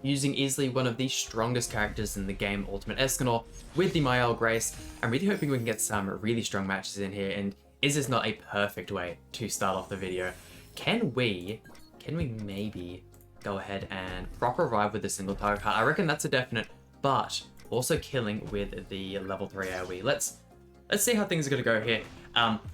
using easily one of the strongest characters in the game, Ultimate Escanor, with the MAEL Grace. I'm really hoping we can get some really strong matches in here, and is this not a perfect way to start off the video? Can we maybe go ahead and proper revive with a single target card? I reckon that's a definite, but also killing with the level 3 AoE. Let's see how things are going to go here.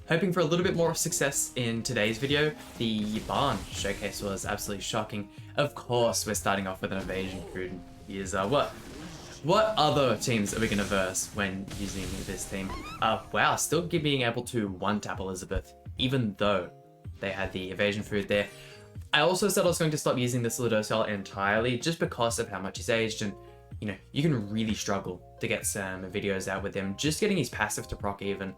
Hoping for a little bit more success in today's video. The barn showcase was absolutely shocking. Of course, we're starting off with an evasion food. Is what other teams are we going to verse when using this team? Wow, still being able to one-tap Elizabeth, even though they had the evasion food there. I also said I was going to stop using this Ludocell entirely just because of how much he's aged, and you know, you can really struggle to get some videos out with him. Just getting his passive to proc even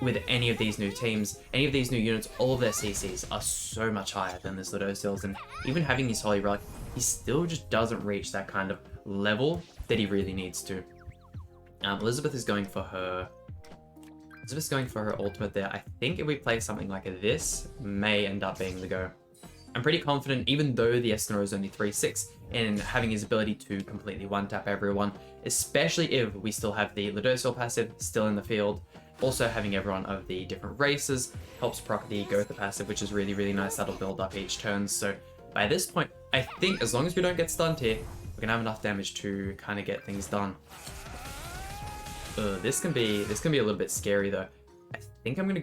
with any of these new teams, any of these new units, all of their CCs are so much higher than this Ludocell's, and even having his Holy Relic, he still just doesn't reach that kind of level that he really needs to. Elizabeth is going for her ultimate there. I think if we play something like this, may end up being the go. I'm pretty confident, even though the Escanor is only 3/6, in having his ability to completely one-tap everyone, especially if we still have the Ludocell passive still in the field. Also having everyone of the different races helps proc the Gotha passive, which is really, really nice. That'll build up each turn. So by this point, I think as long as we don't get stunned here, we're gonna have enough damage to kind of get things done. This can be a little bit scary though. I think I'm just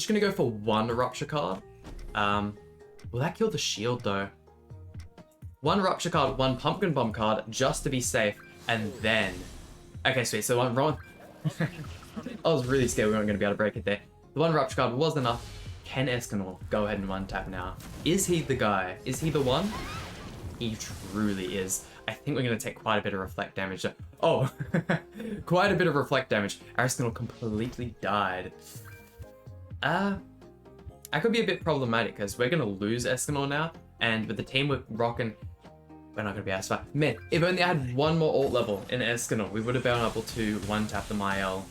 gonna go for one Rupture card. Will that kill the shield though? One Rupture card, one Pumpkin Bomb card, just to be safe, and then... Okay, sweet, so one wrong. I was really scared we weren't gonna be able to break it there. The one Rupture card was enough. Can Escanor go ahead and one-tap now? Is he the guy? Is he the one? He truly is. I think we're gonna take quite a bit of reflect damage. Oh, quite a bit of reflect damage. Our Escanor completely died. I could be a bit problematic because we're going to lose Escanor now, and with the team we're rocking, we're not going to be as far. Man, if only I had one more ult level in Escanor, we would have been able to one-tap the MAEL.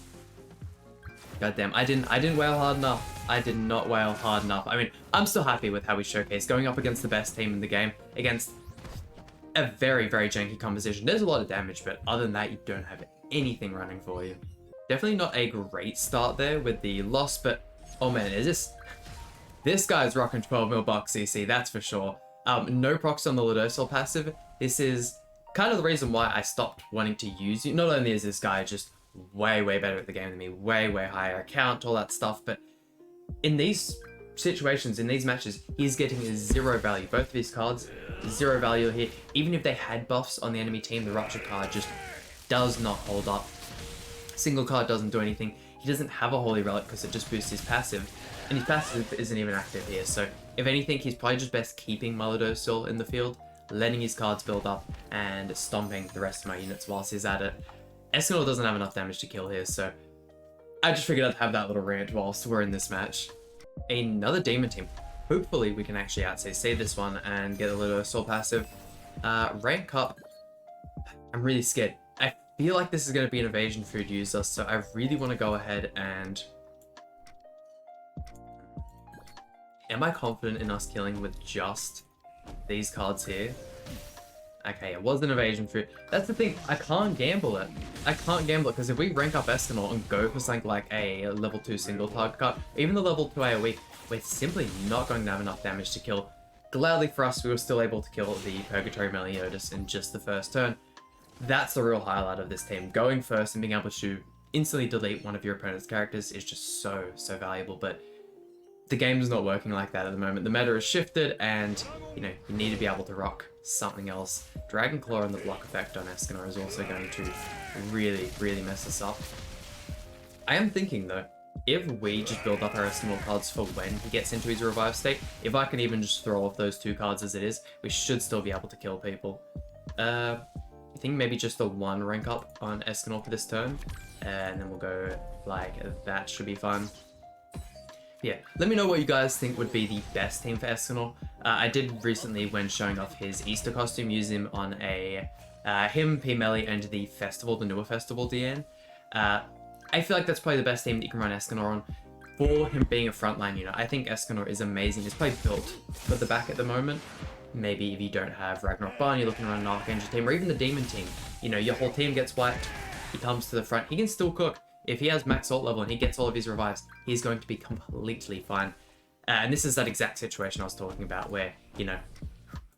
Goddamn, I didn't wail hard enough. I did not wail hard enough. I mean, I'm still happy with how we showcased, going up against the best team in the game, against a very, very janky composition. There's a lot of damage, but other than that, you don't have anything running for you. Definitely not a great start there with the loss, but oh man, this guy's rocking 12 mil bucks CC, that's for sure. No procs on the Ludocell passive. This is kind of the reason why I stopped wanting to use you. Not only is this guy just way, way better at the game than me, way, way higher account, all that stuff, but in these situations, in these matches, he's getting zero value. Both of these cards, zero value here. Even if they had buffs on the enemy team, the Rupture card just does not hold up. Single card doesn't do anything. He doesn't have a Holy Relic because it just boosts his passive, and his passive isn't even active here, so if anything, he's probably just best keeping Ludocell in the field, letting his cards build up, and stomping the rest of my units whilst he's at it. Escanor doesn't have enough damage to kill here, so I just figured I'd have that little rant whilst we're in this match. Another Demon team. Hopefully we can actually out-CC this one and get a Ludocell passive. Rank up. I'm really scared. I feel like this is going to be an evasion food user, so I really want to go ahead and... Am I confident in us killing with just these cards here? Okay, it was an evasion food. That's the thing, I can't gamble it. I can't gamble it, because if we rank up Escanor and go for something like a level 2 single target card, even the level 2 AoE, we're simply not going to have enough damage to kill. Gladly for us, we were still able to kill the Purgatory Meliodas in just the first turn. That's the real highlight of this team. Going first and being able to instantly delete one of your opponent's characters is just so, so valuable, but the game's not working like that at the moment. The meta has shifted, and you know, you need to be able to rock something else. Dragon Claw and the block effect on Escanor is also going to really, really mess us up. I am thinking though, if we just build up our Escanor cards for when he gets into his revive state, if I can even just throw off those 2 cards as it is, we should still be able to kill people. I think maybe just the 1 rank up on Escanor for this turn, and then we'll go like that. Should be fun. Yeah, let me know what you guys think would be the best team for Escanor. I did recently, when showing off his Easter costume, use him on a him, P-Melly, and the festival, the newer festival DN. I feel like that's probably the best team that you can run Escanor on for him being a frontline unit. I think Escanor is amazing. It's probably built for the back at the moment. maybe if you don't have Ragnarok Barn, you're looking around an Archangel team, or even the Demon team. You know, your whole team gets wiped, he comes to the front, he can still cook. If he has max ult level and he gets all of his revives, he's going to be completely fine. And this is that exact situation I was talking about where, you know,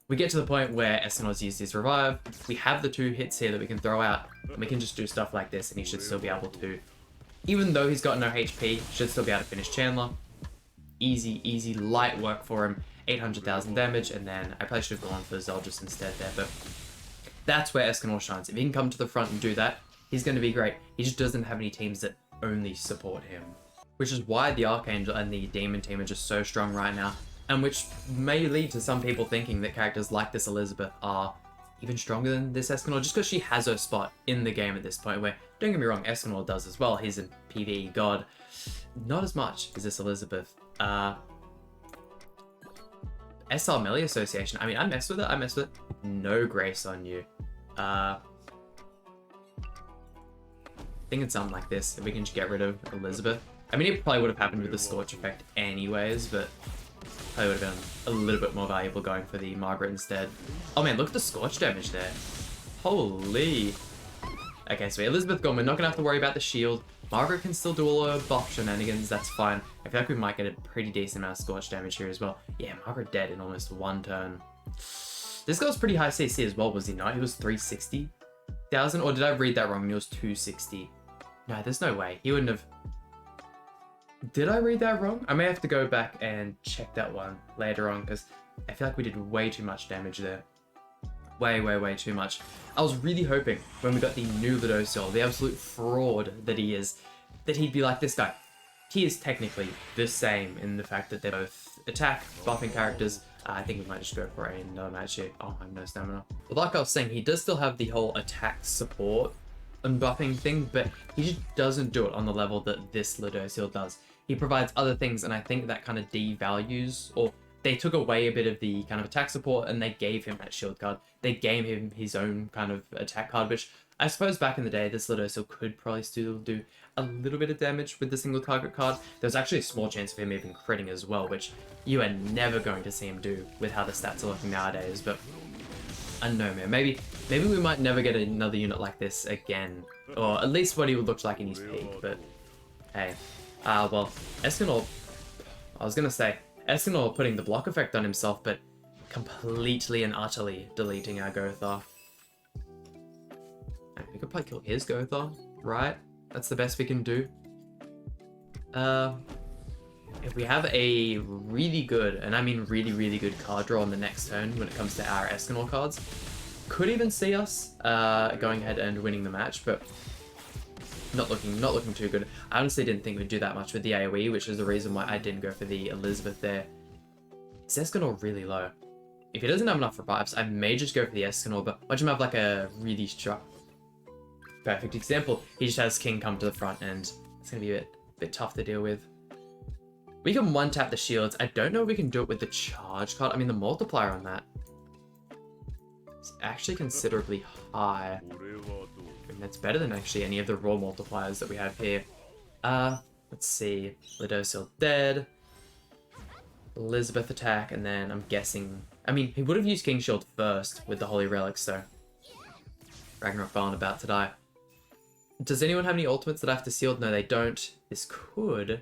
we get to the point where ESCANOR's used his revive, we have the 2 hits here that we can throw out, and we can just do stuff like this, and he should still be able to, even though he's got no HP, should still be able to finish Chandler. Easy, easy, light work for him. 800,000 damage, and then I probably should have gone for Zeldris instead there, but that's where ESCANOR shines. If he can come to the front and do that, he's going to be great. He just doesn't have any teams that only support him, which is why the Archangel and the Demon team are just so strong right now, and which may lead to some people thinking that characters like this Elizabeth are even stronger than this ESCANOR, just because she has her spot in the game at this point, where, don't get me wrong, ESCANOR does as well. He's a PvE god. Not as much as this Elizabeth. SR Melee Association. I mean, I mess with it. No grace on you. I think it's something like this. If we can just get rid of Elizabeth. I mean, it probably would have happened with the Scorch effect anyways, but probably would have been a little bit more valuable going for the Margaret instead. Oh man, look at the Scorch damage there. Holy. Okay, so Elizabeth gone. We're not going to have to worry about the shield. Margaret can still do all her buff shenanigans, that's fine. I feel like we might get a pretty decent amount of Scorch damage here as well. Yeah, Margaret dead in almost 1 turn. This guy was pretty high CC as well, was he not? He was 360,000, or did I read that wrong? He was 260. No, there's no way. He wouldn't have... Did I read that wrong? I may have to go back and check that one later on, because I feel like we did way too much damage there. Way, way, way too much. I was really hoping when we got the new Ludociel, the absolute fraud that he is, that he'd be like this guy. He is technically the same in the fact that they're both attack, buffing characters. I think we might just go for another match here. Oh, I have no stamina. But like I was saying, he does still have the whole attack support and buffing thing, but he just doesn't do it on the level that this Ludociel does. He provides other things, and I think that kind of devalues, or they took away a bit of the kind of attack support and they gave him that shield card. They gave him his own kind of attack card, which I suppose back in the day, this Ludociel could probably still do a little bit of damage with the single target card. There's actually a small chance of him even critting as well, which you are never going to see him do with how the stats are looking nowadays, but I don't know, man. Maybe we might never get another unit like this again, or at least what he would look like in his peak, but hey. Well, ESCANOR, I was gonna say, ESCANOR putting the block effect on himself, but completely and utterly deleting our Gothar. We could probably kill his Gothar, right? That's the best we can do. If we have a really good, and I mean really, really good card draw on the next turn when it comes to our ESCANOR cards, could even see us going ahead and winning the match, but not looking too good. I honestly didn't think we'd do that much with the AoE, which is the reason why I didn't go for the Elizabeth there. Is ESCANOR really low? If he doesn't have enough revives, I may just go for the ESCANOR, but watch him have like a really strong... Perfect example. He just has King come to the front, and it's going to be a bit tough to deal with. We can one-tap the shields. I don't know if we can do it with the charge card. I mean, the multiplier on that is actually considerably high. And that's better than actually any of the raw multipliers that we have here. Let's see. Ludociel dead. Elizabeth attack, and then I'm guessing... I mean, he would have used King Shield first with the Holy Relics, so... Ragnarok Barn about to die. Does anyone have any ultimates that I have to seal? No, they don't. This could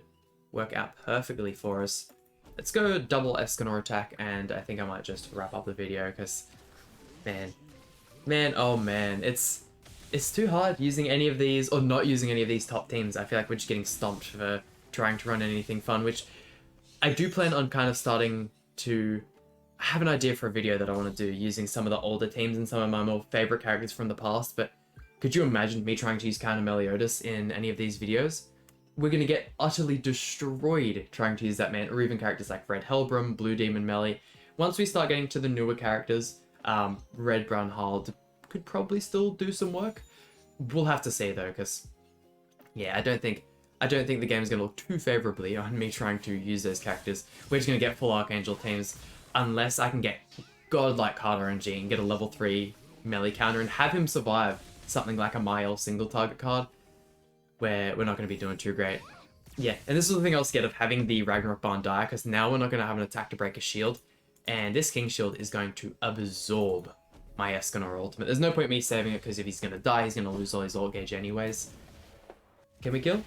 work out perfectly for us. Let's go double ESCANOR attack, and I think I might just wrap up the video, because... Man, oh man, it's too hard using any of these, or not using any of these top teams. I feel like we're just getting stomped for trying to run anything fun, which I do plan on kind of starting to have an idea for a video that I want to do using some of the older teams and some of my more favorite characters from the past, but could you imagine me trying to use counter Meliodas in any of these videos? We're going to get utterly destroyed trying to use that, man, or even characters like Red Hellbrum, Blue Demon Melee. Once we start getting to the newer characters, Red Brown Hald could probably still do some work. We'll have to see though, because yeah, I don't think the game's gonna look too favorably on me trying to use those characters. We're just gonna get full Archangel teams unless I can get godlike card RNG and get a level 3 melee counter and have him survive something like a MAEL single target card, where we're not gonna be doing too great. Yeah, and this is the thing I was scared of, having the Ragnarok Barn die, because now we're not gonna have an attack to break a shield. And this King Shield is going to absorb my Escanor ultimate. There's no point me saving it, because if he's going to die, he's going to lose all his ult gauge anyways. Can we kill?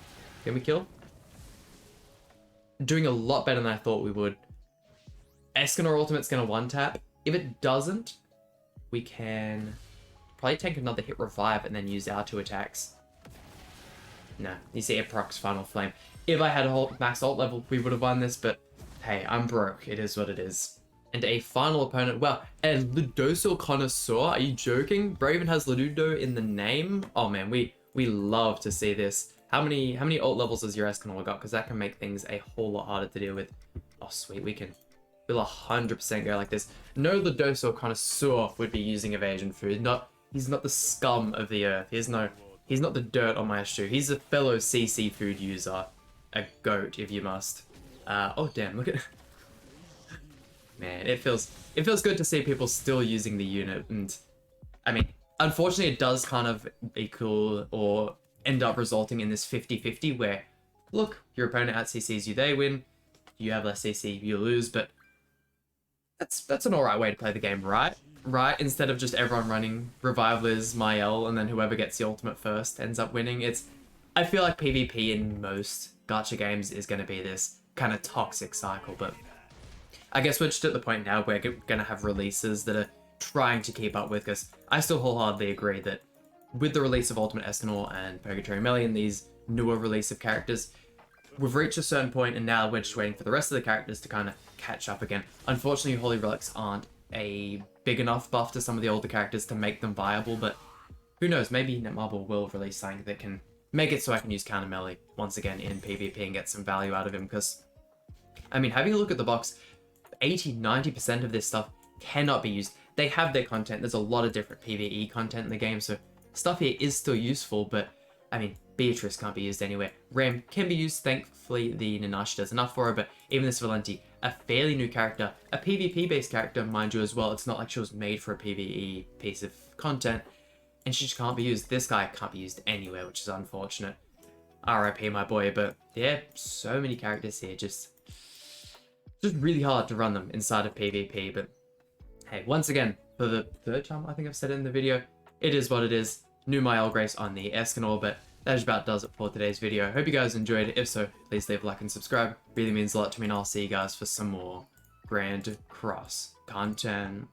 Can we kill? Doing a lot better than I thought we would. Escanor ultimate's going to one-tap. If it doesn't, we can probably take another hit revive and then use our 2 attacks. No, you see it procs Final Flame. If I had a whole max ult level, we would have won this, but hey, I'm broke. It is what it is. And a final opponent, well, a Ludoso Connoisseur, are you joking? Braven has Ludo in the name? Oh man, we love to see this. How many ult levels has your Escanor got? Because that can make things a whole lot harder to deal with. Oh sweet, we'll 100% go like this. No Ludoso Connoisseur would be using evasion food. He's not the scum of the earth. He's not the dirt on my shoe. He's a fellow CC food user. A goat, if you must. Oh damn, look at... Man, it feels good to see people still using the unit, and I mean, unfortunately it does kind of equal or end up resulting in this 50-50 where, look, your opponent out CCs you, they win, you have less CC, you lose, but that's an alright way to play the game, right? Right? Instead of just everyone running Revivalers, MAEL, and then whoever gets the ultimate first ends up winning. I feel like PvP in most gacha games is going to be this kind of toxic cycle, but I guess we're just at the point now where we're going to have releases that are trying to keep up with, because I still wholeheartedly agree that with the release of Ultimate Escanor and Purgatory Melee and these newer release of characters, we've reached a certain point and now we're just waiting for the rest of the characters to kind of catch up again. Unfortunately, Holy Relics aren't a big enough buff to some of the older characters to make them viable, but who knows, maybe Netmarble will release something that can make it so I can use counter melee once again in PvP and get some value out of him, because, I mean, having a look at the box, 80-90% of this stuff cannot be used. They have their content. There's a lot of different PvE content in the game, so stuff here is still useful, but I mean, Beatrice can't be used anywhere. Ram can be used, thankfully the Nanashi does enough for her, but even this Valenti, a fairly new character, a PvP based character, mind you, as well. It's not like she was made for a PvE piece of content, and she just can't be used. This guy can't be used anywhere, which is unfortunate. RIP my boy, but yeah, so many characters here, just really hard to run them inside of PvP, but hey, once again, for the 3rd time I think I've said it in the video, it is what it is. New MAEL Grace on the Escanor, but that just about does it for today's video. Hope you guys enjoyed it. If so, please leave a like and subscribe. Really means a lot to me, and I'll see you guys for some more Grand Cross content.